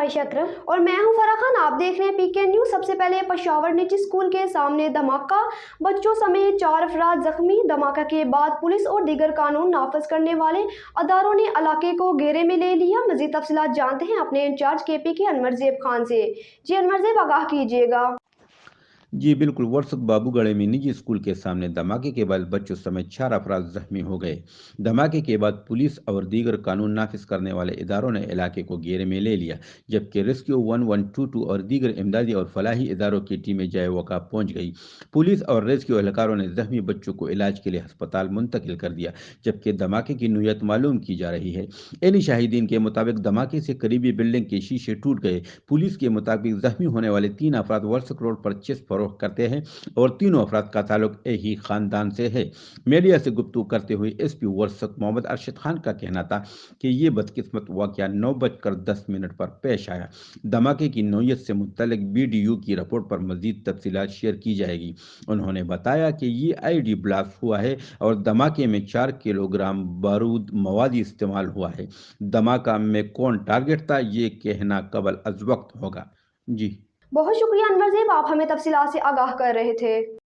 आयशा अकरम और मैं हूं फराह खान। आप देख रहे हैं पीके न्यूज। सबसे पहले पेशावर निजी स्कूल के सामने धमाका, बच्चों समेत 4 अफराद जख्मी। धमाका के बाद पुलिस और दीगर कानून नाफिज करने वाले अदारों ने इलाके को घेरे में ले लिया। मजीद तफसीलात जानते हैं अपने इंचार्ज केपी के अनवर ज़ेब खान से। जी अनवर ज़ेब, आगाह कीजिएगा। जी बिल्कुल, वर्षक बाबूगढ़े में निजी स्कूल के सामने धमाके के बाद बच्चों समेत 4 अफराद जख्मी हो गए। धमाके के बाद पुलिस और दीगर कानून नाफिज करने वाले इदारों ने इलाके को घेरे में ले लिया, जबकि रेस्क्यू 1122 और दीगर इमदादी और फलाही इदारों की टीमें जाए वक़ा पहुंच गई। पुलिस और रेस्क्यू एहलकारों ने जख्मी बच्चों को इलाज के लिए अस्पताल मुंतकिल कर दिया, जबकि धमाके की नोयत मालूम की जा रही है। इन शाहिदीन के मुताबिक धमाके से करीबी बिल्डिंग के शीशे टूट गए। पुलिस के मुताबिक जख्मी होने वाले 3 अफराद वर्षक रोड पर चिप्स फरोख्त करते हैं और तीनों अफराद का ताल्लुक एक ही खानदान से है। मीडिया से गुफ्तगू करते हुए एसपी वर्षक मोहम्मद अरशद खान का कहना था कि ये बदकिस्मत वाकया 9:10 पर पेश आया। धमाके की नौयत से मुतल्लिक बीडीयू की रिपोर्ट पर मजीद तफसीलात शेयर की जाएगी। उन्होंने बताया कि ये आईडी ब्लास्ट हुआ है और धमाके में 4 किलोग्राम बारूद मवादी इस्तेमाल हुआ है। धमाका में कौन टारगेट था, ये कहना कबल अज वक्त होगा। जी बहुत शुक्रिया अनवर ज़ेब, आप हमें तफसीलात से आगाह कर रहे थे।